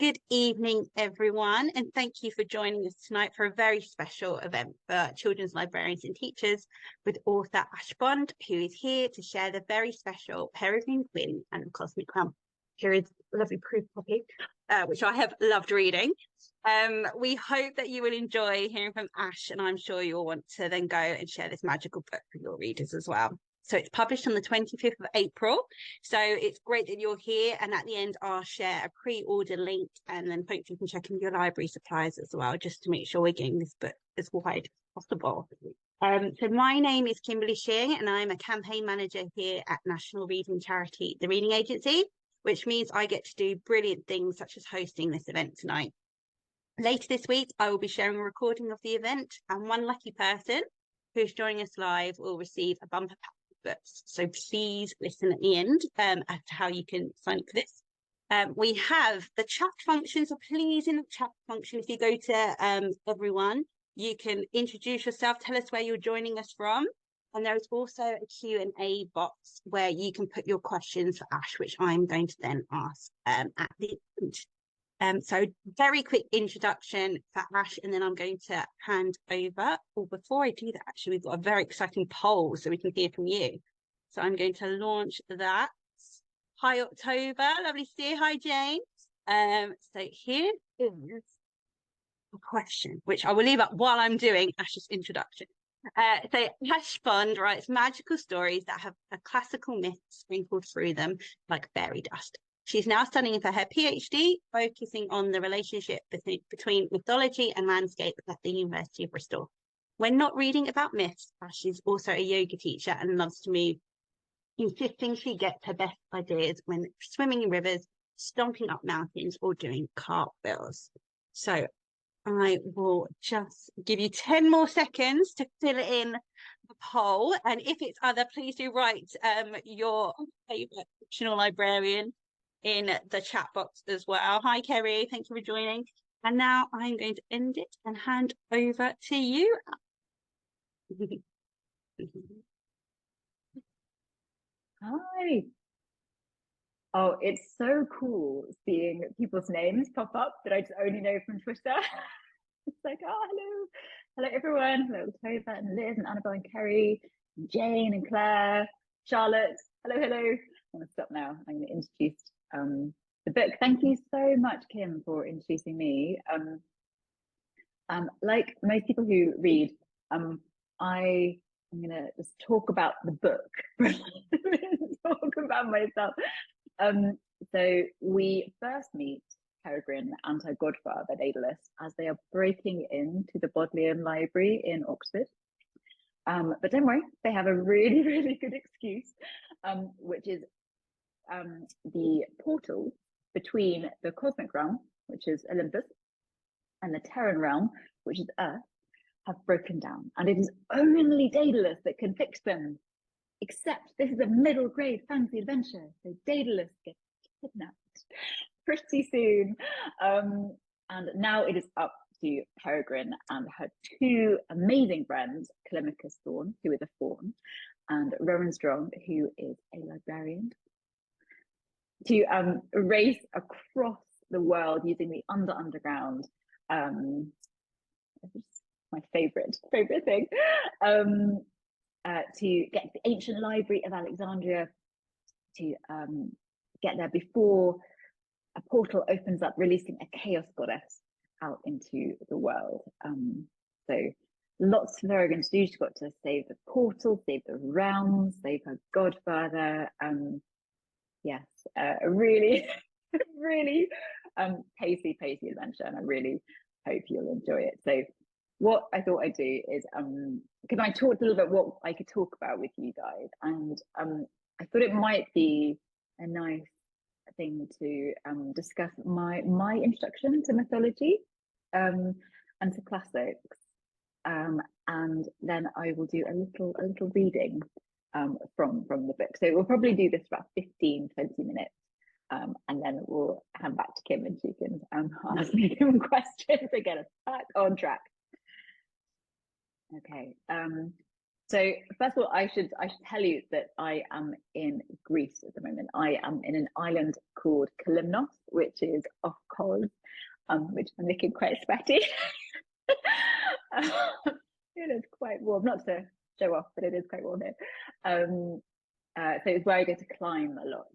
Good evening, everyone, and thank you for joining us tonight for a very special event for children's librarians and teachers with author Ash Bond, who is here to share the very special Peregrine Quinn and the Cosmic Realm. Here is a lovely proof copy, which I have loved reading. We hope that you will enjoy hearing from Ash, and I'm sure you'll want to then go and share this magical book with your readers as well. So it's published on the 25th of April. So it's great that you're here. And at the end, I'll share a pre-order link, and then hopefully you can check in your library supplies as well, just to make sure we're getting this book as wide as possible. So my name is Kimberly Shing, and I'm a campaign manager here at national reading charity, The Reading Agency, which means I get to do brilliant things such as hosting this event tonight. Later this week, I will be sharing a recording of the event, and one lucky person who's joining us live will receive a bumper pack of books. So please listen at the end as to how you can sign up for this. We have the chat function, so please in the chat function, if you go to everyone, you can introduce yourself, tell us where you're joining us from. And there is also a Q&A box where you can put your questions for Ash, which I'm going to then ask at the end. So very quick introduction for Ash, and then I'm going to hand over. Oh, before I do that, actually, we've got a very exciting poll so we can hear from you. So I'm going to launch that. Hi, October. Lovely to see you. Hi, James. So here is a question, which I will leave up while I'm doing Ash's introduction. So Ash Bond writes magical stories that have a classical myth sprinkled through them like fairy dust. She's now studying for her PhD, focusing on the relationship between mythology and landscape at the University of Bristol. When not reading about myths, Ash is also a yoga teacher and loves to move, insisting she gets her best ideas when swimming in rivers, stomping up mountains, or doing cartwheels. So I will just give you 10 more seconds to fill in the poll. And if it's other, please do write your favourite fictional librarian in the chat box as well. Hi, Kerry. Thank you for joining. And now I'm going to end it and hand over to you. Hi. Oh, it's so cool seeing people's names pop up that I just only know from Twitter. It's like, oh, hello. Hello, everyone. Hello, October and Liz and Annabelle and Kerry, and Jane and Claire, Charlotte. Hello, hello. I'm going to stop now. I'm going to introduce the book. Thank you so much, Kim, for introducing me. Like most people who read, I'm going to just talk about the book, talk about myself. So we first meet Peregrine and her godfather, Daedalus, as they are breaking into the Bodleian Library in Oxford. But don't worry, they have a really, really good excuse, which is the portal between the cosmic realm, which is Olympus, and the Terran realm, which is Earth, have broken down. And it is only Daedalus that can fix them. Except this is a middle grade fantasy adventure, so Daedalus gets kidnapped pretty soon. And now it is up to Peregrine and her two amazing friends, Telemachus Thorn, who is a faun, and Rowan Strong, who is a librarian, to race across the world using the underground. My favorite thing. To get to the ancient library of Alexandria, to get there before a portal opens up, releasing a chaos goddess out into the world. So lots for Peregrine to do. She's got to save the portal, save the realms, save her godfather. Yes, a really, really pacey adventure, and I really hope you'll enjoy it. So what I thought I'd do is, because I talked a little bit what I could talk about with you guys, and I thought it might be a nice thing to discuss my introduction to mythology and to classics, and then I will do a little reading from the book. So we'll probably do this for about 15-20 minutes, and then we'll hand back to Kim and she can ask me some questions to get us back on track. Okay, So first of all, I should tell you that I am in Greece at the moment. I am in an island called Kalymnos, which is off Kos, which I'm looking quite sweaty. It is quite warm, not to show off, but it is quite warm here. So it's where I go to climb a lot.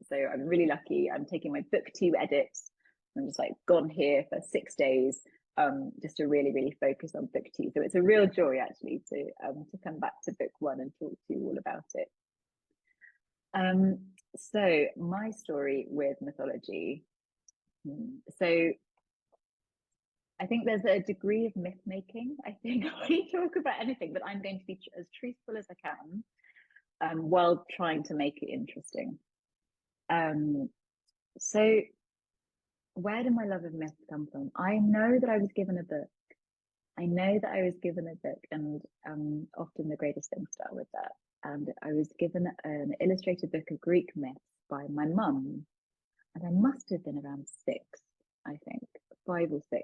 So I'm really lucky. I'm taking my book 2 edits. I'm just like gone here for 6 days, just to really focus on book 2. So it's a real joy actually to come back to book 1 and talk to you all about it. So my story with mythology. So I think there's a degree of myth making. I think when you talk about anything, but I'm going to be as truthful as I can, while trying to make it interesting. So where did my love of myth come from? I know that I was given a book. And often the greatest things start with that. And I was given an illustrated book of Greek myths by my mum. And I must have been around 6, I think, 5 or 6.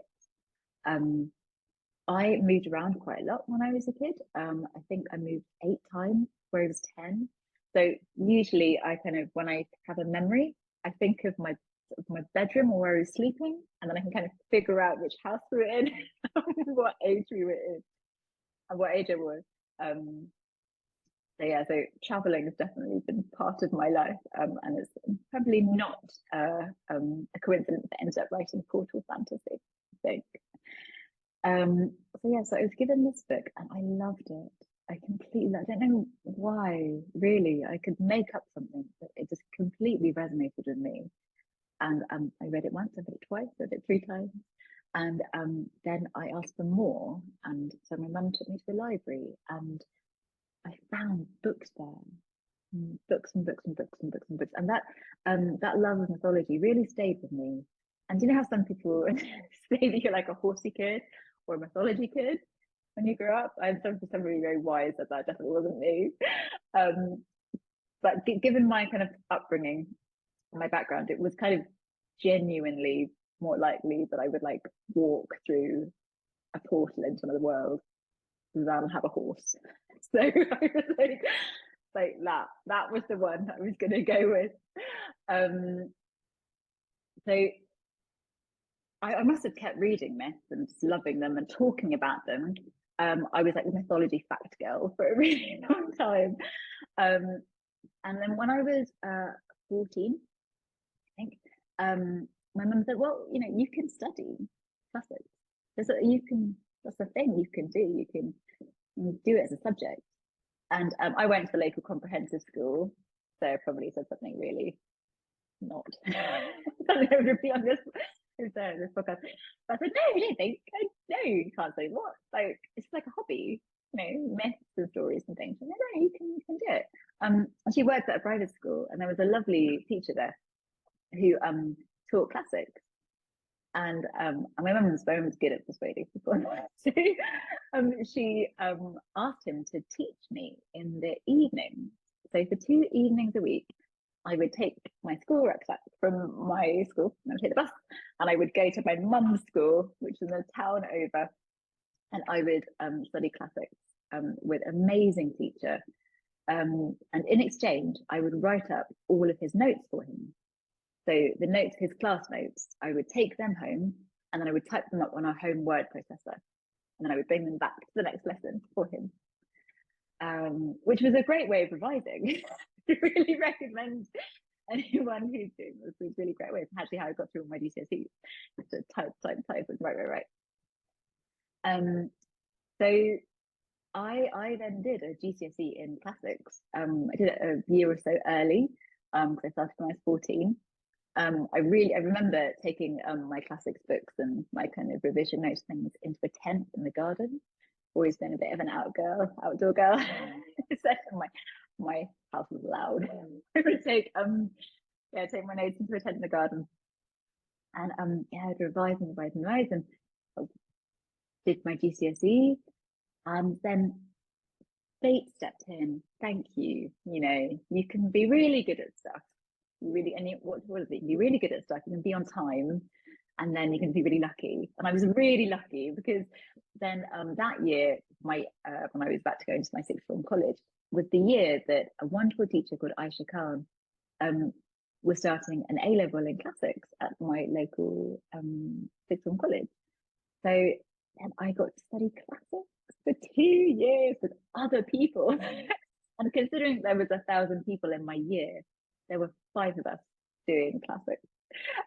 I moved around quite a lot when I was a kid. I think I moved 8 times where I was 10. So usually I kind of, when I have a memory, I think of my bedroom or where I was sleeping, and then I can kind of figure out which house we were in, what age we were in, and what age I was. So yeah, so traveling has definitely been part of my life, and it's probably not a coincidence that I ended up writing portal fantasy, I think. So yeah, so I was given this book and I loved it. I don't know why, really. I could make up something, but it just completely resonated with me. And I read it once, I read it twice, I read it 3 times. And then I asked for more. And so my mum took me to the library and I found books there. Books and books and books and books and books. And that love of mythology really stayed with me. And do you know how some people say that you're like a horsey kid or a mythology kid when you grow up? I'm somebody very wise that definitely wasn't me. But given my kind of upbringing, my background, it was kind of genuinely more likely that I would like walk through a portal into another world than have a horse. So I was like that was the one I was going to go with. So I must have kept reading myths and just loving them and talking about them. I was like the mythology fact girl for a really long time. And then when I was 14, I think, my mum said, well, you can study classics. That's the thing you can do. You can do it as a subject. And I went to the local comprehensive school. So I probably said something really not to be on this podcast. But I said, no, you can't say what. Like, it's like a hobby, myths and stories and things. And no, you can do it. And she worked at a private school, and there was a lovely teacher there who taught classics. And my mum was very good at persuading people. So she asked him to teach me in the evening. So for 2 evenings a week, I would take my school rucksack from my school, and I would take the bus, and I would go to my mum's school, which is in the town over, and I would study classics with an amazing teacher. And in exchange, I would write up all of his notes for him. So the notes, his class notes, I would take them home, and then I would type them up on our home word processor, and then I would bring them back to the next lesson for him, which was a great way of revising. I really recommend anyone who's doing this. It's a really great way. It's actually how I got through all my GCSEs. Just to type and write. So I then did a GCSE in classics. I did it a year or so early, because I started when I was 14. I remember taking my classics books and my kind of revision notes things into a tent in the garden. Always been a bit of an outdoor girl. My house was loud. I would take my notes into a tent in the garden, and I'd revise and did my GCSE, and then fate stepped in. Thank you. You can be really good at stuff. What is it? You can be really good at stuff. You can be on time, and then you can be really lucky. And I was really lucky because then that year, my when I was about to go into my sixth form college, was the year that a wonderful teacher called Aisha Khan was starting an A-level in classics at my local sixth form college. So then I got to study classics for 2 years with other people. And considering there was 1,000 people in my year, there were 5 of us doing classics.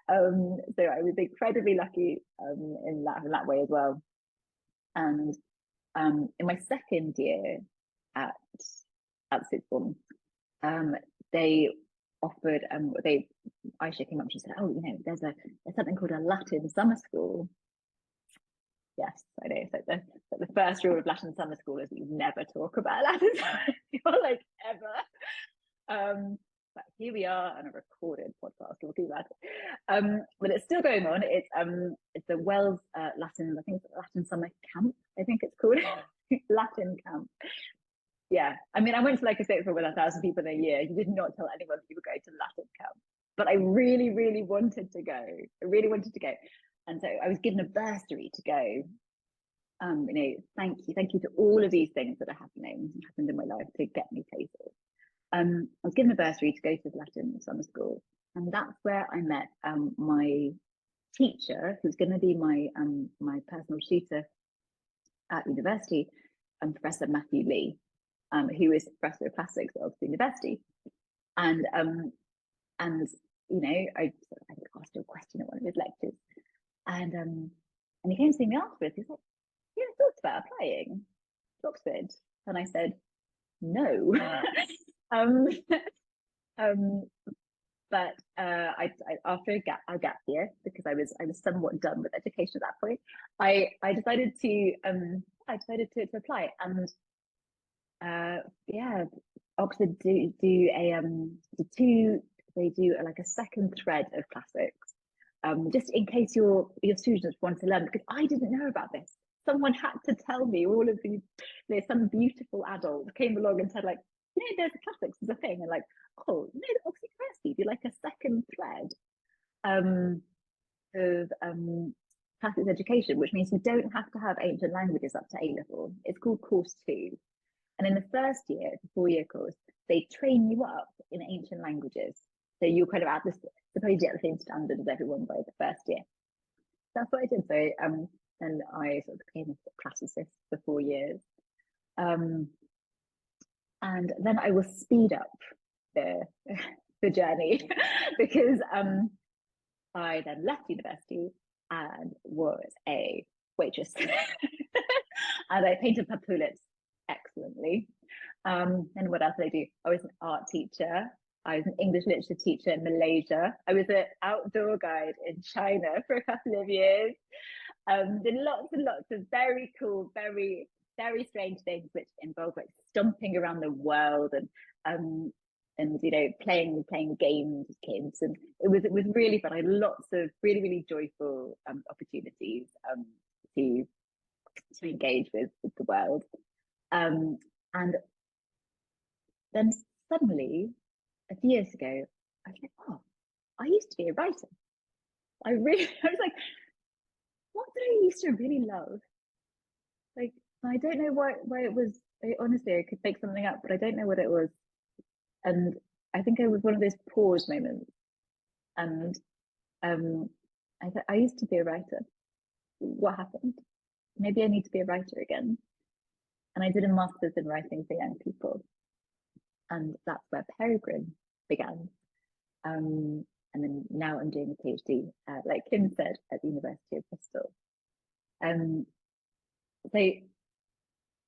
So I was incredibly lucky in that way as well. And in my second year at sixth form, they offered Aisha came up and she said, "Oh, there's something called a Latin summer school." Yes, I know. So the first rule of Latin summer school is you never talk about Latin summer, like ever. But here we are on a recorded podcast talking about it. But it's still going on. It's the Wells Latin, I think it's Latin Summer Camp, I think it's called. Latin Camp. Yeah. I mean, I went to like a sixth form with 1,000 people in a year. You did not tell anyone you were going to Latin Camp. But I really, really wanted to go. I really wanted to go. And so I was given a bursary to go. Thank you to all of these things that happened in my life to get me places. I was given a bursary to go to the Latin summer school, and that's where I met my teacher, who's going to be my personal tutor at university, Professor Matthew Lee, who is Professor of Classics at Oxford University. And I asked him a question at one of his lectures, and he came to see me afterwards. He's like, "You ever thought about applying to Oxford?" And I said, "No." But after a gap year, because I was somewhat done with education at that point, I decided to apply. And Oxford do like a second thread of classics, just in case your students want to learn, because I didn't know about this. Someone had to tell me all of these. Some beautiful adult came along and said, like, there's a classics as a thing, and like, oh, Oxford University do like a second thread of classics education, which means you don't have to have ancient languages up to A-level. It's called course 2, and in the first year, it's a 4-year course, they train you up in ancient languages, so you're kind of supposedly at the same standard as everyone by the first year. That's what I did. So and I sort of became a classicist for 4 years. And then I will speed up the journey because I then left university and was a waitress. And I painted tulips excellently. And what else did I do? I was an art teacher. I was an English literature teacher in Malaysia. I was an outdoor guide in China for a couple of years. Did lots and lots of very cool, very, very strange things, which involve like stomping around the world and playing games with kids, and it was really fun. I had lots of really, really joyful opportunities to engage with the world, and then suddenly a few years ago I was like, oh, I used to be a writer. I was like, what did I used to really love? Like, I don't know why it was. Honestly, I could make something up, but I don't know what it was. And I think it was one of those pause moments. And I thought, I used to be a writer. What happened? Maybe I need to be a writer again. And I did a master's in writing for young people. And that's where Peregrine began. And then now I'm doing a PhD, like Kim said, at the University of Bristol. So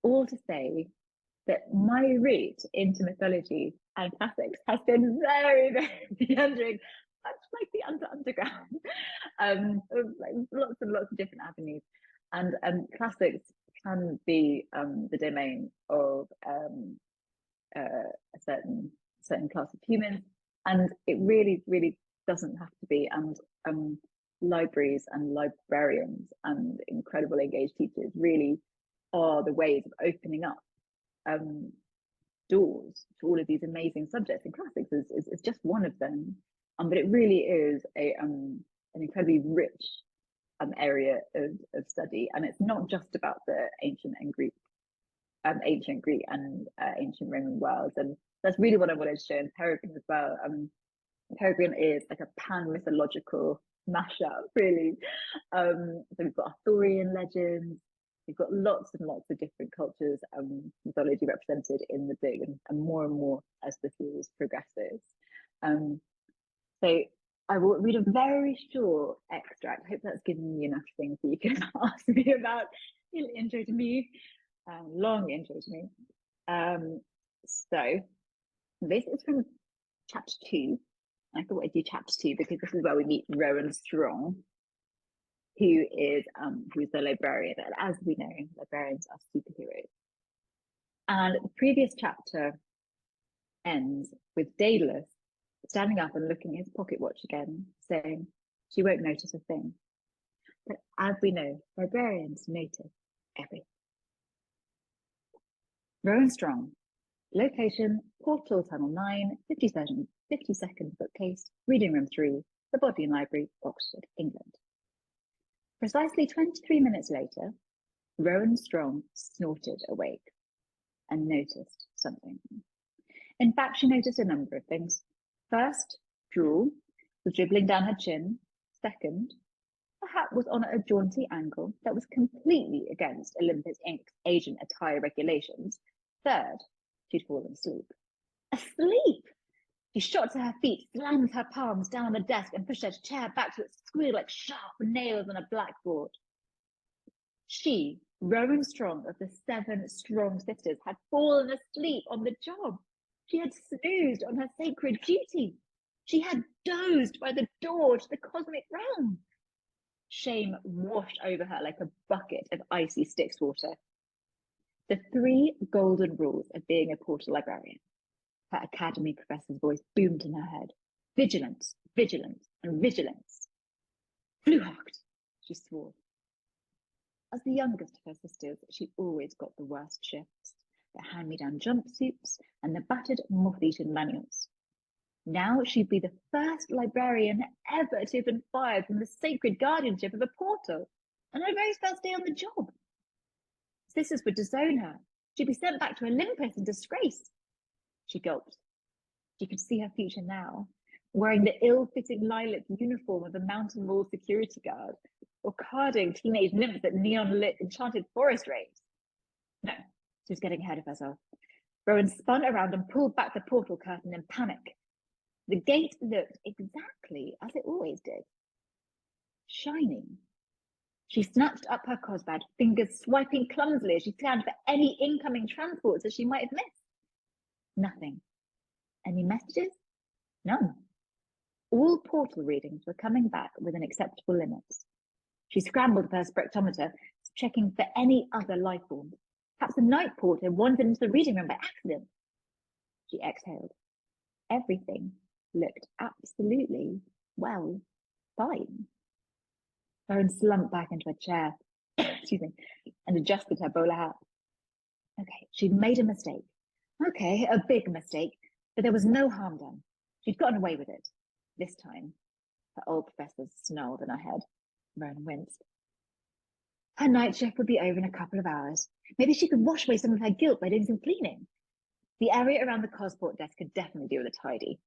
all to say that my route into mythology and classics has been very, very meandering, much like the underground, like lots and lots of different avenues. And classics can be the domain of a certain class of humans, and it really, really doesn't have to be. And libraries and librarians and incredible engaged teachers really are the ways of opening up doors to all of these amazing subjects, and classics is just one of them. But it really is an incredibly rich area of study, and it's not just about the ancient Greek and ancient Roman worlds, and that's really what I wanted to show in Peregrine as well. Peregrine is like a pan-mythological mashup, really. So we've got Arthurian legends, we've got lots and lots of different cultures and mythology represented in the book, and more as the series progresses. So I will read a very short extract. I hope that's given you enough things that you can ask me about. Little intro to me, long intro to me. So this is from chapter 2. I thought I'd do chapter 2 because this is where we meet Rowan Strong, who's the librarian. And as we know, librarians are superheroes. And the previous chapter ends with Daedalus standing up and looking at his pocket watch again, saying, "She won't notice a thing." But as we know, librarians notice everything. Rowan Strong, location, Portal Tunnel 9, 52nd bookcase, Reading Room 3, the Bodleian Library, Oxford, England. Precisely 23 minutes later, Rowan Strong snorted awake and noticed something. In fact, she noticed a number of things. First, drool was dribbling down her chin. Second, her hat was on at a jaunty angle that was completely against Olympus Inc.'s agent attire regulations. Third, she'd fallen asleep. Asleep! She shot to her feet, slammed her palms down on the desk, and pushed her chair back to its squeal like sharp nails on a blackboard. She, Rowan Strong of the 7 Strong Sisters, had fallen asleep on the job. She had snoozed on her sacred duty. She had dozed by the door to the cosmic realm. Shame washed over her like a bucket of icy Styx water. The 3 golden rules of being a Portal librarian. Her academy professor's voice boomed in her head. Vigilance, vigilance, and vigilance. Flucht, she swore. As the youngest of her sisters, she always got the worst shifts, the hand-me-down jumpsuits and the battered, moth-eaten manuals. Now she'd be the first librarian ever to have been fired from the sacred guardianship of a portal, on her very first day on the job. Sisters would disown her. She'd be sent back to Olympus in disgrace. She gulped. She could see her future now, wearing the ill-fitting lilac uniform of a mountain wall security guard, or carding teenage nymphs at neon-lit enchanted forest raves. No, she was getting ahead of herself. Rowan spun around and pulled back the portal curtain in panic. The gate looked exactly as it always did. Shining. She snatched up her cosbad, fingers swiping clumsily as she scanned for any incoming transports that she might have missed. Nothing. Any messages? None. All portal readings were coming back within acceptable limits. She scrambled for her spectrometer, checking for any other life forms. Perhaps a night porter wandered into the reading room by accident. She exhaled. Everything looked absolutely, well, fine. Rowan slumped back into a chair, excuse me, and adjusted her bowler hat. Okay, she'd made a mistake. Okay, a big mistake, but there was no harm done. She'd gotten away with it. This time, her old professor snarled in her head. Rowan winced. Her night shift would be over in a couple of hours. Maybe she could wash away some of her guilt by doing some cleaning. The area around the Cosport desk could definitely do with a tidy.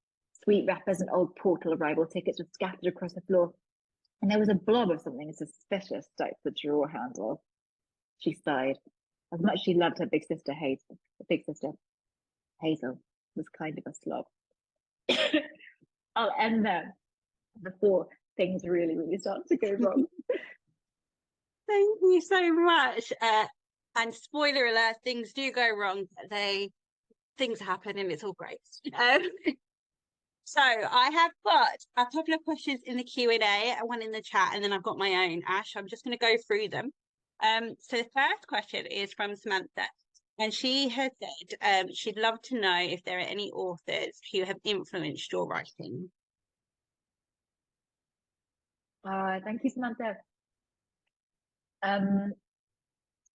Sweet wrappers and old portal arrival tickets were scattered across the floor, and there was a blob of something suspicious stuck to the drawer handle. She sighed. As much as she loved her big sister Hazel was kind of a slob. I'll end there before things really, really start to go wrong. Thank you so much. And spoiler alert, things do go wrong. Things happen and it's all great. So I have got a couple of questions in the Q&A and one in the chat, and then I've got my own. Ash, I'm just going to go through them. So the first question is from Samantha, and she has said she'd love to know if there are any authors who have influenced your writing. Thank you, Samantha.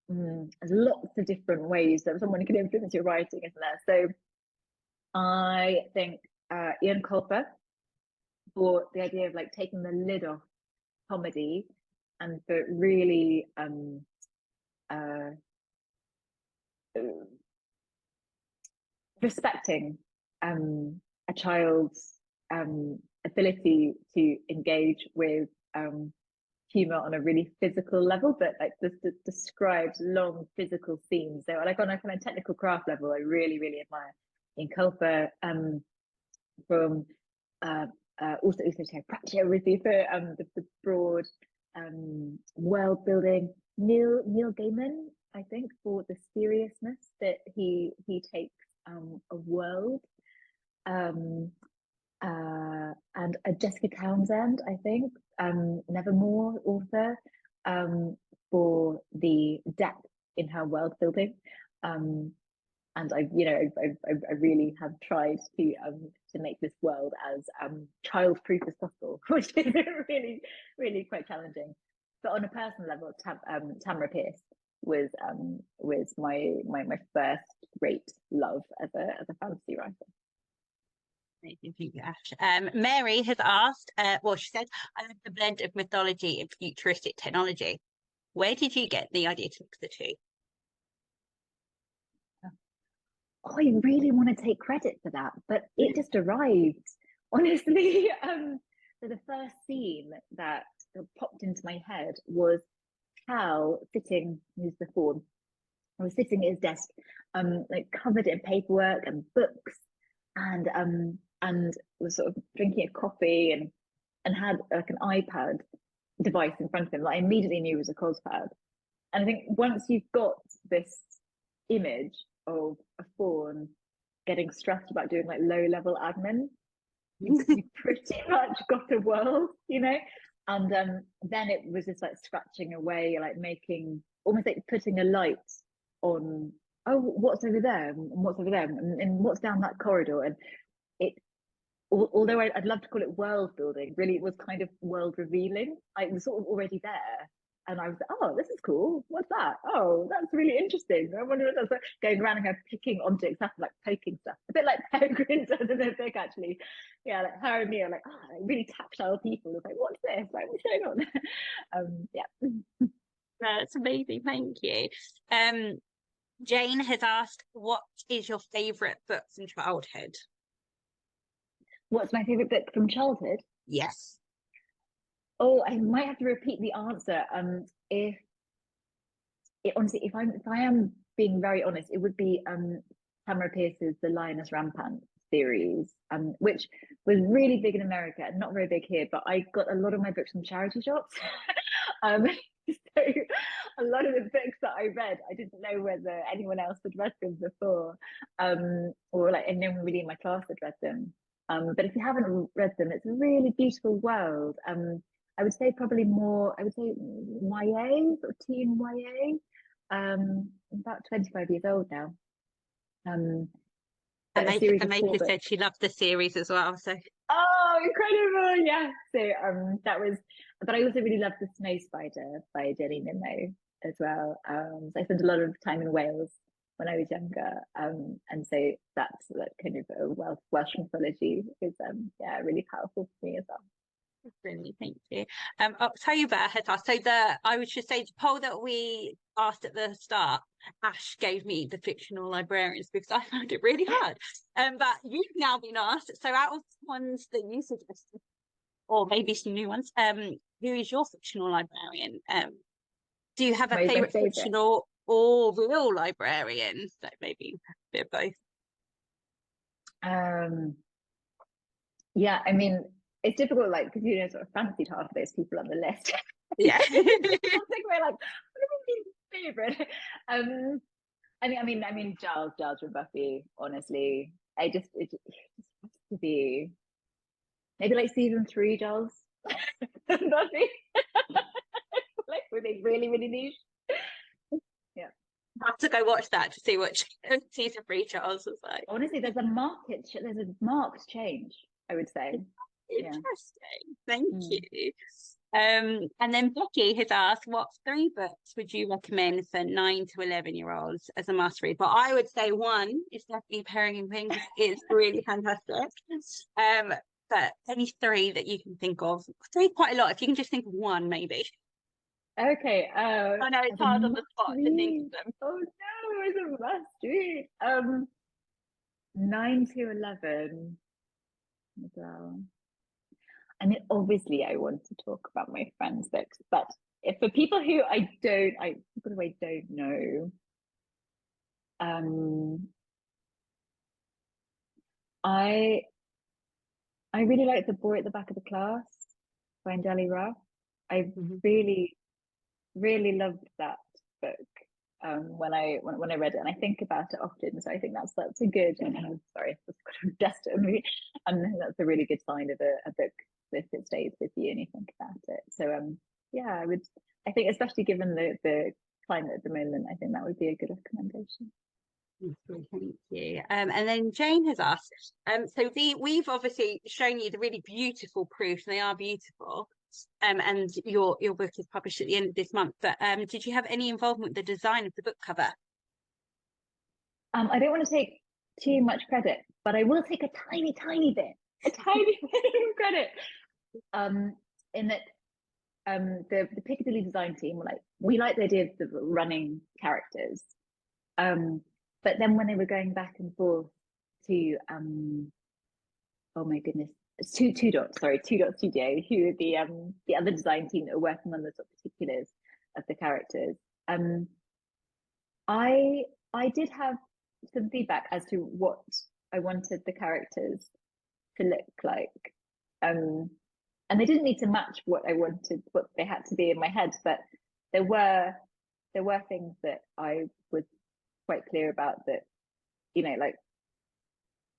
There's lots of different ways that someone can influence your writing, isn't there? So I think Ian Colfer, for the idea of like taking the lid off comedy and for really respecting a child's ability to engage with humor on a really physical level, but like this describes long physical scenes. So like on a kind of technical craft level, I really, really admire in Culpa from also Practio Rizzi for the broad world building. Neil Gaiman, I think, for the seriousness that he takes a world. And Jessica Townsend, I think, Nevermore author, for the depth in her world building. And I really have tried to make this world as child-proof as possible, which is really, really quite challenging. But on a personal level, Tamara Pierce was my first great love as a fantasy writer. Amazing, thank you, Ash. Mary has asked, well, she said, I love the blend of mythology and futuristic technology. Where did you get the idea to mix the two? Oh, I really want to take credit for that, but it just arrived, honestly. So the first scene that popped into my head was Cal sitting, who's the fawn, I was sitting at his desk, like covered in paperwork and books, and was sort of drinking a coffee and had like an iPad device in front of him that I immediately knew was a COSPAD. And I think once you've got this image of a fawn getting stressed about doing like low-level admin, you pretty much got a world, And then it was just like scratching away, like making almost like putting a light on, oh, what's over there and what's over there and what's down that corridor. And it, although I'd love to call it world building, really it was kind of world revealing. I was sort of already there. And I was like, oh, this is cool. What's that? Oh, that's really interesting. I wonder what that's like. Going around and kind of picking objects up, like poking stuff. A bit like Peregrine's under the book, actually. Yeah, like her and me are like, really tactile people. It's like, what's this? Like, what's going on? Yeah. That's amazing. Thank you. Jane has asked, what is your favourite book from childhood? What's my favourite book from childhood? Yes. Oh, I might have to repeat the answer. Honestly, if I am being very honest, it would be Tamara Pierce's The Lioness Rampant series, which was really big in America and not very big here. But I got a lot of my books from charity shops. So a lot of the books that I read, I didn't know whether anyone else had read them before, or like, and no one really in my class had read them. But if you haven't read them, it's a really beautiful world. I would say probably more, I would say YA, sort of teen YA. I'm about 25 years old now. Amaka said she loved the series as well. So oh, incredible! Yeah. So that was, but I also really loved The Snow Spider by Jenny Nimmo as well. So I spent a lot of time in Wales when I was younger, and so that's that kind of a Welsh mythology is really powerful for me as well. Brilliant, thank you. October has asked, so I would just say the poll that we asked at the start, Ash gave me the fictional librarians because I found it really hard. But you've now been asked, so out of the ones that you suggested, or maybe some new ones, who is your fictional librarian? Do you have a favourite fictional or real librarian? So maybe a bit of both. Yeah, I mean, it's difficult, like, because sort of fancied half of those people on the list. Yeah. I think we're like, what are my favorite? I mean, Giles from Buffy. Honestly, it just has to be maybe like season 3 Giles Buffy. Like, were they really, really niche? Yeah. I have to go watch that to see what season 3 Giles was like. Honestly, there's a marked change, I would say. Interesting. Thank you. And then Becky has asked, what 3 books would you recommend for 9 to 11-year-olds as a must read? But I would say one is definitely Peregrine Pink. It's really fantastic. But any 3 that you can think of, 3 quite a lot. If you can just think of one, maybe. Okay. I know it's As a hard on the must spot to think read. of them. Oh no, as a must read. 9 to 11 as well. I mean, obviously, I want to talk about my friends' books, but if for people who people who I don't know, um, I I really like The Boy at the Back of the Class by Anjali Ruff. I Mhm. really, really loved that book when I read it, and I think about it often. So I think that's a good. And I'm sorry, that's kind of desperate me. That's a really good sign of a book if it stays with you and you think about it. So yeah, I would. I think especially given the climate at the moment, I think that would be a good recommendation. Thank you. And then Jane has asked, so we've obviously shown you the really beautiful proofs, and they are beautiful. And your book is published at the end of this month. But did you have any involvement with the design of the book cover? I don't want to take too much credit, but I will take a tiny bit, a tiny bit of credit. In that the Piccadilly design team were like, we like the idea of the running characters. But then when they were going back and forth to oh my goodness, it's two dots, sorry, two dot studio, who are the other design team that are working on the sort of particulars of the characters. I I did have some feedback as to what I wanted the characters to look like. Um, and they didn't need to match what I wanted, what they had to be in my head, but there were things that I was quite clear about that, like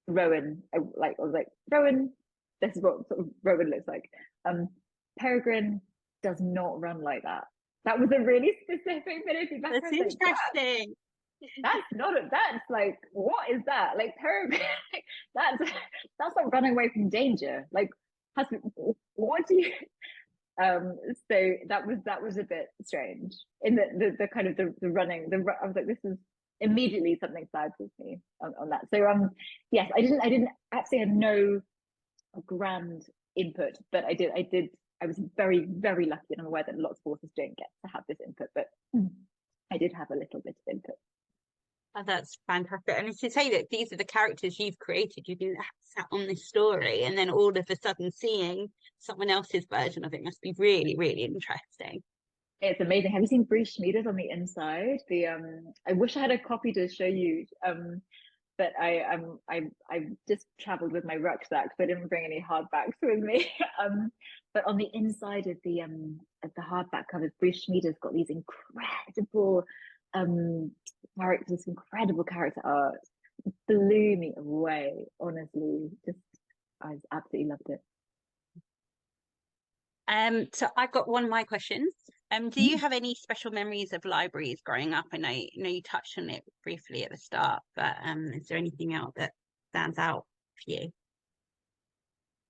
Rowan, I was like, Rowan, this is what sort of Rowan looks like. Peregrine does not run like that. That was a really specific bit of feedback. That's I was like, interesting. that's not that's like, what is that? Like Peregrine, that's like running away from danger. Like, what do you so that was a bit strange in the kind of the running I was like, this is immediately something flagged with me on that. So yes, I didn't actually have no grand input, but I was very, very lucky, and I'm aware that lots of authors don't get to have this input, but I did have a little bit of input. Oh, that's fantastic. And to say that these are the characters you've created, you've been sat on this story, and then all of a sudden seeing someone else's version of it must be really, really interesting. It's amazing. Have you seen Bruce Schmieder's on the inside? The I wish I had a copy to show you. But I just traveled with my rucksack, so I didn't bring any hardbacks with me. But on the inside of the hardback covers, Bruce Schmieder's got these incredible characters, incredible character art. It blew me away, honestly. Just I absolutely loved it. So I've got one of my questions. Do you Mm. have any special memories of libraries growing up? I know you touched on it briefly at the start, but is there anything else that stands out for you?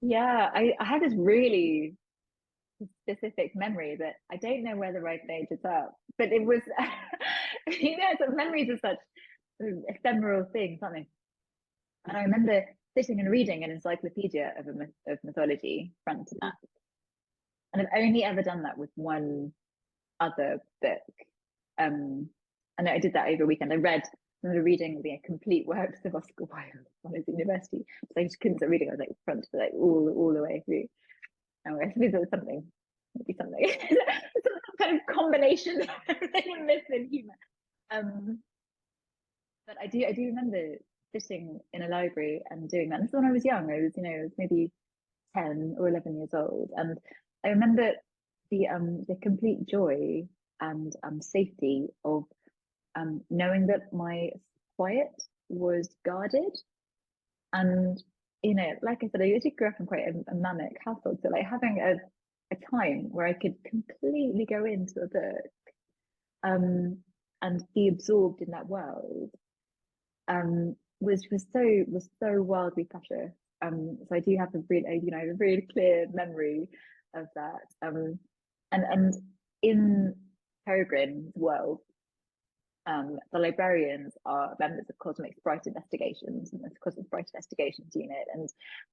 Yeah, I had this really specific memory that I don't know whether I've made it up, but it was, memories are such ephemeral things, aren't they? And I remember sitting and reading an encyclopedia of mythology front to back, and I've only ever done that with one other book. And I did that over a weekend. I remember reading the complete works of Oscar Wilde when I was at university. So I just couldn't stop reading. I was like front to like all the way through. And I suppose there was something, maybe something, some kind of combination of myth and humour. But I do remember sitting in a library and doing that. And this is when I was young. I was maybe 10 or 11 years old, and I remember the complete joy and safety of knowing that my quiet was guarded. And like I said, I did grow up in quite a manic household, so like having a time where I could completely go into a book and be absorbed in that world was so wildly precious. So I do have a really clear memory of that. And in Peregrine's world, the librarians are members of Cosmic Sprite Investigations and the Cosmic Sprite Investigations Unit,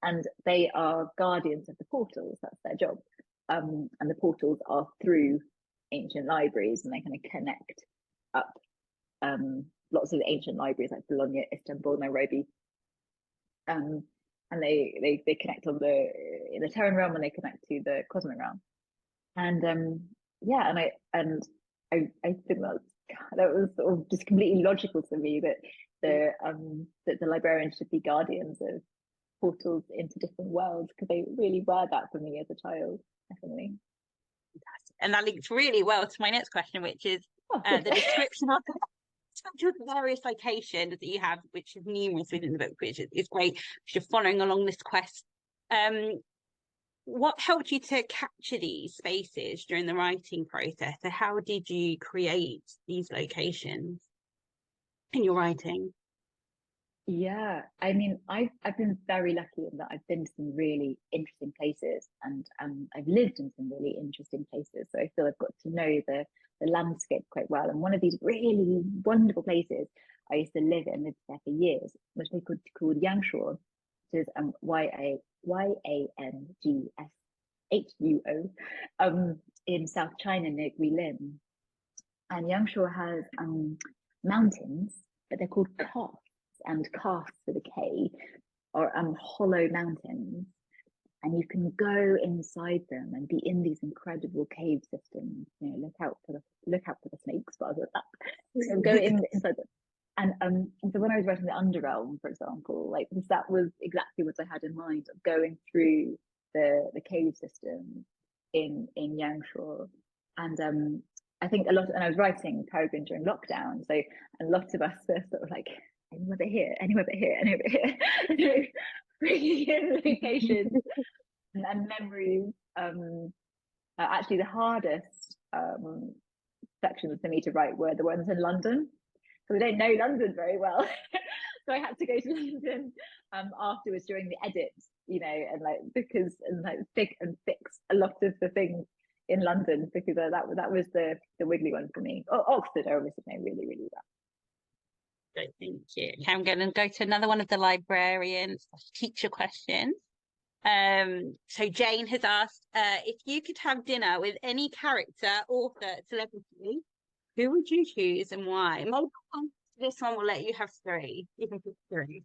and they are guardians of the portals. That's their job. And the portals are through ancient libraries, and they kind of connect up lots of ancient libraries like Bologna, Istanbul, Nairobi. And they connect in the Terran realm, and they connect to the cosmic realm. And yeah, and I think that was sort of just completely logical to me, that the librarians should be guardians of portals into different worlds, because they really were that for me as a child, definitely. And that links really well to my next question, which is the description of the various locations that you have, which is numerous within the book, which is great. You're following along this quest. What helped you to capture these spaces during the writing process? So how did you create these locations in your writing? Yeah, I mean, I've been very lucky in that I've been to some really interesting places, and I've lived in some really interesting places. So I feel I've got to know the landscape quite well. And one of these really wonderful places I used to live in, lived there for years, which they called Yangshuo, which is YANGSHUO, in South China near Guilin. And Yangshuo has mountains, but they're called karsts, and karsts with a K, or hollow mountains. And you can go inside them and be in these incredible cave systems. You know, look out for the snakes, but other than that, so go inside them. And so when I was writing the Underrealm, for example, like that was exactly what I had in mind, of going through the cave system in Yangshuo. And I think and I was writing Peregrine during lockdown, so and lots of us were sort of like, anywhere but here, anywhere but here, anywhere but here. Bringing in locations and memories. Actually, the hardest sections for me to write were the ones in London, because I don't know London very well. So I had to go to London afterwards during the edits, you know, and fix a lot of the things in London, because that was the wiggly one for me. Oxford, I obviously know really, really well. Great, thank you. Okay, I'm going to go to another one of the librarians teacher questions. So Jane has asked, if you could have dinner with any character, author, celebrity, who would you choose and why? Maybe this one will let you have three. You can pick three.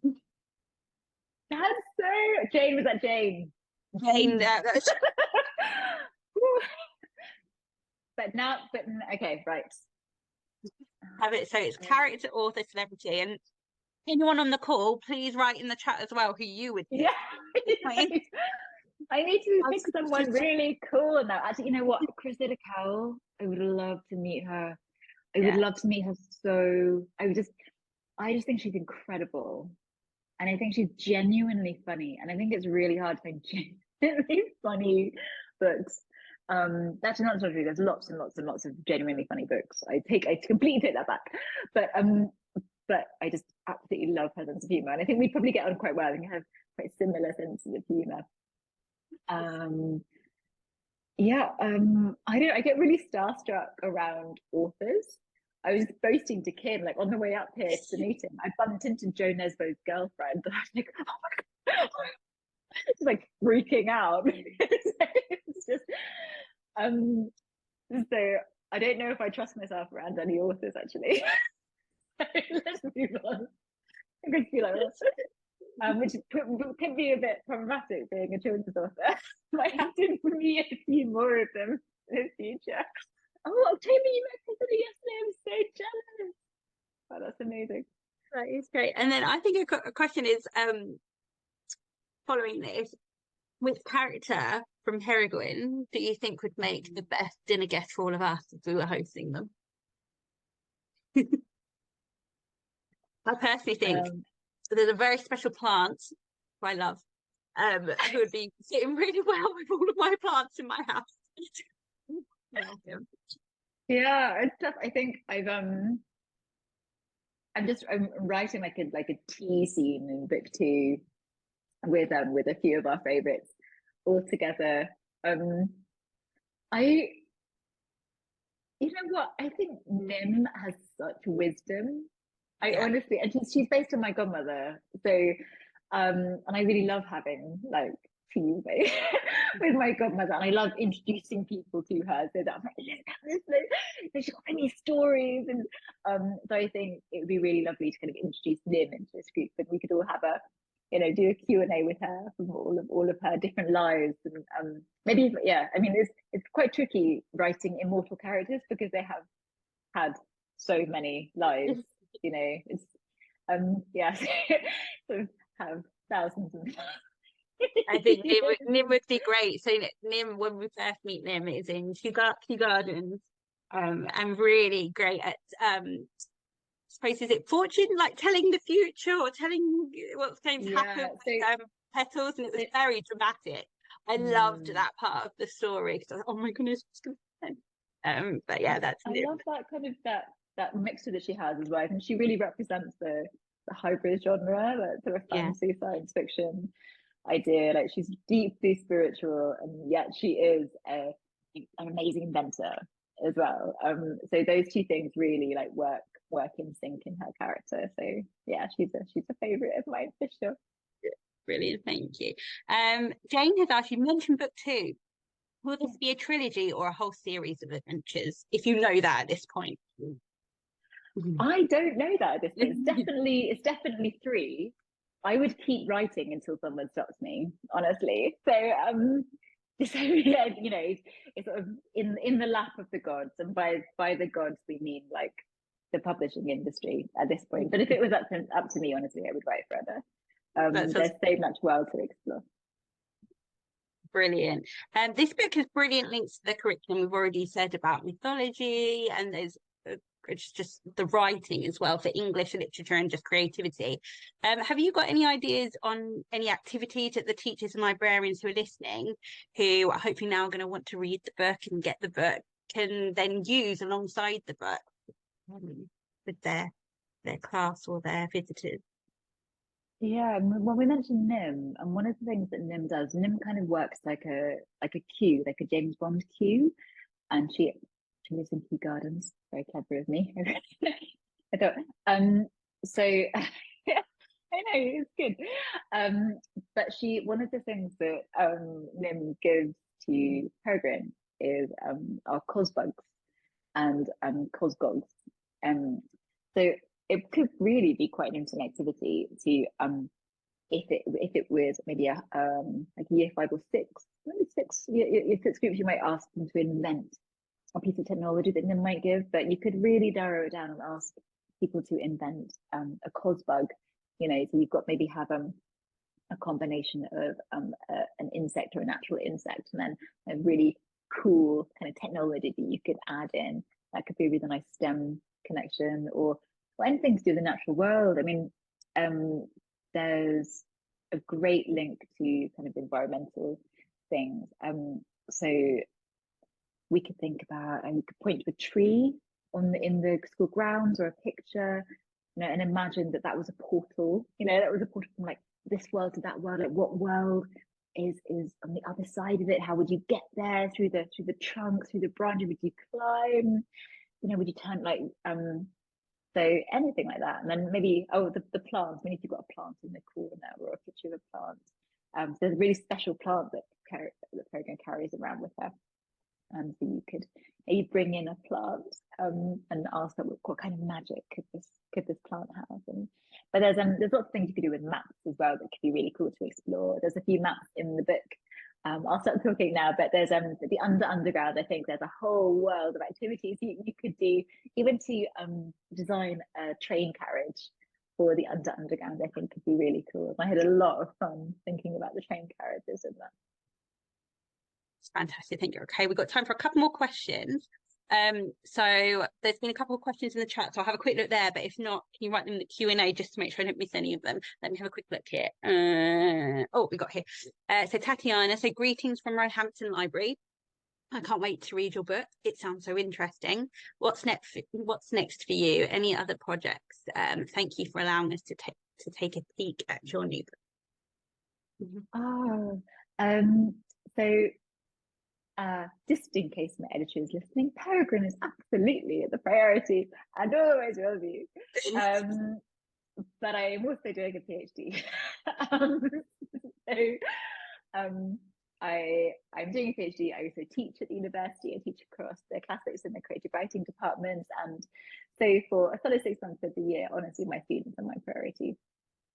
That's so Jane, was that Jane? Jane, but okay, right. Have it so it's character, author, celebrity, and anyone on the call, please write in the chat as well who you would pick. Yeah. I need to pick someone really cool now. Actually, you know what? Cressida Cowell, I would love to meet her. I would love to meet her. So I just think she's incredible. And I think she's genuinely funny. And I think it's really hard to find genuinely funny books. That's not true. There's lots and lots and lots of genuinely funny books. I completely take that back. But I just absolutely love her sense of humor. And I think we probably get on quite well. I think I have quite similar senses of humor. I get really starstruck around authors. I was boasting to Kim, like on the way up here to meet him, I bumped into Joe Nesbo's girlfriend, and I was like, oh my God, just like freaking out. It's just, so I don't know if I trust myself around any authors, actually. Let's move on. I could feel like that. Which can be a bit problematic being a children's author. Might have to meet a few more of them in the future. Oh, Octavia, you met Cressida yesterday. I'm so jealous. Oh, that's amazing. That is great. And then I think a question is, following this, which character from Peregrine do you think would make the best dinner guest for all of us if we were hosting them? I personally think there's a very special plant who I love, who would be sitting really well with all of my plants in my house. Yeah, it's tough. I think I'm writing like a tea scene in book 2 with a few of our favorites all together. You know what? I think Nim has such wisdom. Honestly, and she's based on my godmother, so and I really love having like tea with my godmother, and I love introducing people to her. So that I'm like, look at this stories. And so I think it would be really lovely to kind of introduce Nim into this group, and we could all have a, you know, do a Q&A with her from all of her different lives. And maybe, yeah, I mean, it's quite tricky writing immortal characters because they have had so many lives, you know. It's yeah, sort of have thousands of I think Nim would be great. So Nim, when we first meet Nim, is in Kew Gardens, and really great at suppose is it fortune, like telling the future or telling what's going to happen with petals, and it was very dramatic. I loved that part of the story because I was like, oh my goodness, what's going to happen? But yeah, I love that kind of that mixture that she has as well. I think she really represents the hybrid genre, that sort of fantasy science fiction idea. Like, she's deeply spiritual, and yet she is an amazing inventor as well. So those two things really like work in sync in her character. So yeah, she's a favorite of mine for sure. Brilliant, thank you. Jane has asked, you mentioned book 2. Will this be a trilogy or a whole series of adventures? If you know that at this point. I don't know that at this point. It's definitely 3. I would keep writing until someone stops me, honestly. So yeah, you know, it's sort of in the lap of the gods, and by the gods we mean like the publishing industry at this point. But if it was up to me, honestly, I would write forever. There's so much world to explore. Brilliant. This book has brilliant links to the curriculum. We've already said about mythology, and there's it's just the writing as well for English literature and just creativity. Have you got any ideas on any activities that the teachers and librarians who are listening, who are hopefully now going to want to read the book and get the book, can then use alongside the book with their class or their visitors? Yeah, well, we mentioned Nim, and one of the things that Nim does, Nim kind of works like a queue, like a James Bond queue, and she lives in Kew Gardens. Very clever of me. I don't. So I know it's good. But one of the things that Nim gives to Peregrine is our cosbugs and cosgogs. So it could really be quite an interesting activity to if it was maybe a like year 5 or 6, maybe 6 year 6 groups, you might ask them to invent a piece of technology that Nim might give, but you could really narrow it down and ask people to invent a cosbug. You know, so you've got maybe have a combination of an insect or a natural insect, and then a really cool kind of technology that you could add in. That could be a really nice STEM connection, or anything to do with the natural world. I mean, there's a great link to kind of environmental things. So we could think about, and we could point to a tree in the school grounds, or a picture, you know, and imagine that was a portal. You know, that was a portal from like this world to that world. Like, what world is on the other side of it? How would you get there? Through the trunk, through the branches? Would you climb? You know, would you turn like so anything like that? And then maybe the plants. I mean, if you've got a plant in the corner or a picture of a plant, so there's a really special plant that Peregrine carries around with her. So you could maybe bring in a plant and ask them what kind of magic could this plant have. But there's lots of things you could do with maps as well that could be really cool to explore. There's a few maps in the book. I'll start talking now, but there's the underground. I think there's a whole world of activities you could do, even to design a train carriage for the underground. I think could be really cool. I had a lot of fun thinking about the train carriages and that. Fantastic, thank you. Okay, we've got time for a couple more questions. So there's been a couple of questions in the chat, so I'll have a quick look there, but if not, can you write them in the Q&A just to make sure I don't miss any of them? Let me have a quick look here. Oh, we got here. So Tatiana, so greetings from Roehampton Library. I can't wait to read your book. It sounds so interesting. What's next for you? Any other projects? Thank you for allowing us to take a peek at your new book. So just in case my editor is listening, Peregrine is absolutely the priority and always will be. But I am also doing a PhD. I'm doing a PhD. I also teach at the university. I teach across the classics and the creative writing departments. And so for a solid 6 months of the year, honestly, my students are my priority.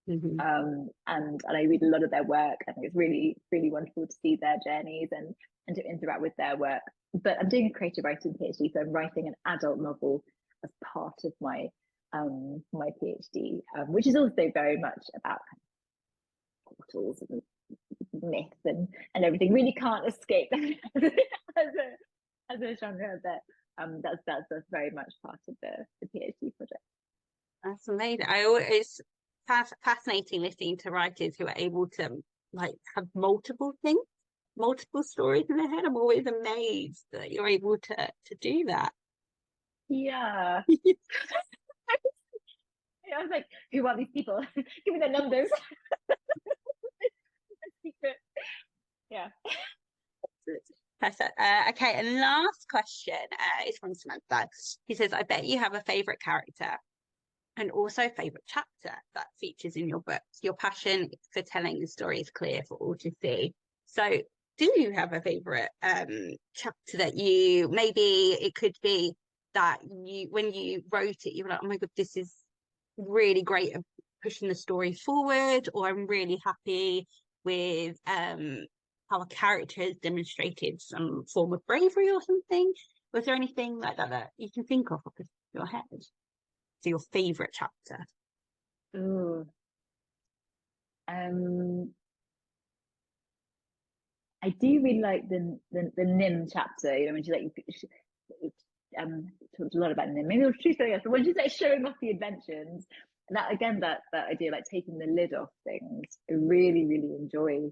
And I read a lot of their work, and it's really, really wonderful to see their journeys and to interact with their work. But I'm doing a creative writing PhD, so I'm writing an adult novel as part of my my PhD, which is also very much about portals and myths and everything. Really can't escape as a genre, but that's very much part of the PhD project. That's amazing. It's fascinating listening to writers who are able to like have multiple things, multiple stories in their head. I'm always amazed that you're able to do that. Yeah. I was like, who are these people? Give me their numbers. Yeah. Perfect. Okay, and last question is from Samantha. He says, I bet you have a favourite character and also favourite chapter that features in your books. Your passion for telling the story is clear for all to see. So do you have a favourite chapter that you, maybe it could be that you, when you wrote it, you were like, oh my God, this is really great at pushing the story forward, or I'm really happy with how a character has demonstrated some form of bravery or something? Was there anything like that that you can think of off the top of your head? So your favourite chapter? Ooh. I do really like the Nim chapter. You know, when she talked a lot about Nim. Maybe it was true something else. But when she's like showing off the inventions, that again, that idea, like taking the lid off things. I really, really enjoy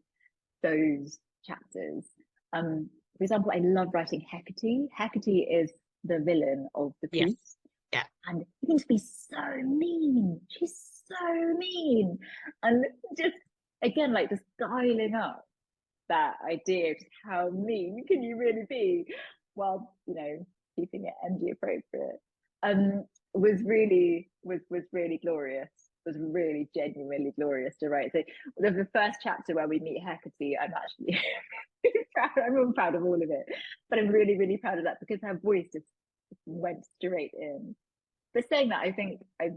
those chapters. For example, I love writing Hecate. Hecate is the villain of the piece. Yes. Yeah. And she seems to be so mean. She's so mean. And just again, like just dialing up that idea of how mean can you really be, while, you know, keeping it MG appropriate. Was really glorious. Was really genuinely glorious to write. So the first chapter where we meet Hecate, I'm actually proud. I'm really proud of all of it, but I'm really, really proud of that because her voice just went straight in. But saying that, I think I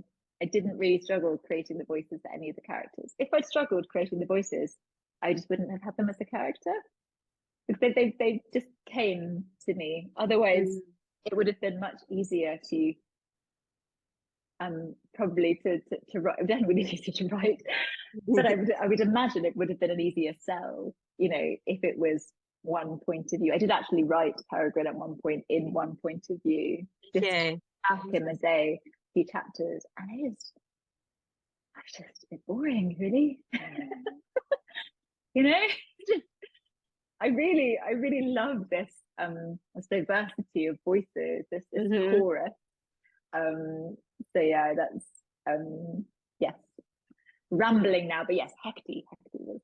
didn't really struggle creating the voices for any of the characters. If I'd struggled creating the voices, I just wouldn't have had them as a character, because they just came to me. Otherwise, it would have been much easier to probably to write. Definitely easier to write, but I would imagine it would have been an easier sell, you know, if it was one point of view. I did actually write Peregrine at one point in one point of view, just back in the day, a few chapters, and it's just a bit boring, really. You know, just I really love this diversity of voices, this chorus. So yeah, that's yes, rambling now, but yes, Hecate was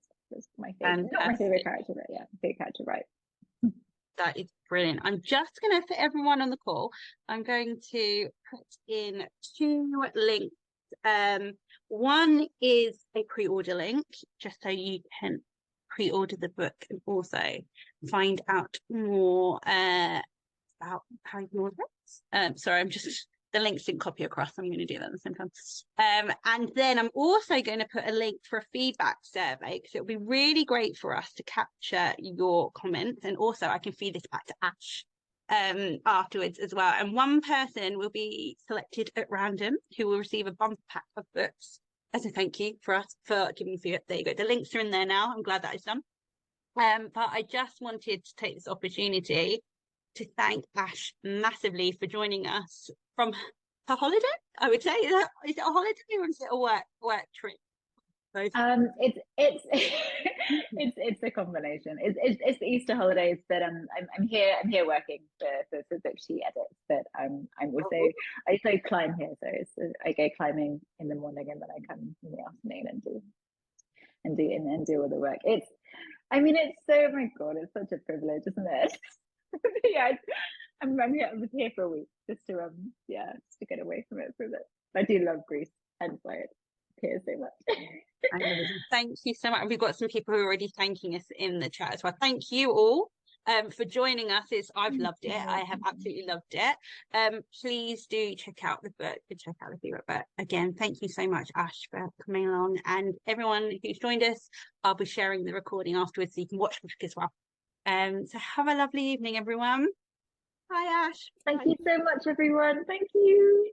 my favorite. Not my favorite character, but yeah, favorite character, right? That is brilliant. I'm just going to, for everyone on the call, I'm going to put in 2 links. One is a pre-order link, just so you can pre-order the book and also find out more about how you can order it. Sorry, I'm just, the links didn't copy across. I'm going to do that at the same time. And then I'm also going to put a link for a feedback survey, because it'll be really great for us to capture your comments, and also I can feed this back to Ash afterwards as well. And one person will be selected at random who will receive a bumper pack of books as a thank you for us for giving us the, there you go, the links are in there now. I'm glad that is done. But I just wanted to take this opportunity to thank Ash massively for joining us from her holiday. I would say, is it a holiday or is it a work trip? Both. It's a combination. It's the Easter holidays, but I'm here working for book she edits. But I'm also I also climb here, so I go climbing in the morning and then I come in the afternoon and do all the work. It's so, oh my God, it's such a privilege, isn't it? Yeah, I'm here for a week just to get away from it for a bit. I do love Greece, and why it's here so much. Amazing. Thank you so much. We've got some people who are already thanking us in the chat as well. Thank you all for joining us. I've loved it. I have absolutely loved it. Please do check out the book and check out the book. But again, thank you so much, Ash, for coming along, and everyone who's joined us. I'll be sharing the recording afterwards so you can watch the book as well. So have a lovely evening, everyone. Bye, Ash. Thank you so much, everyone. Thank you.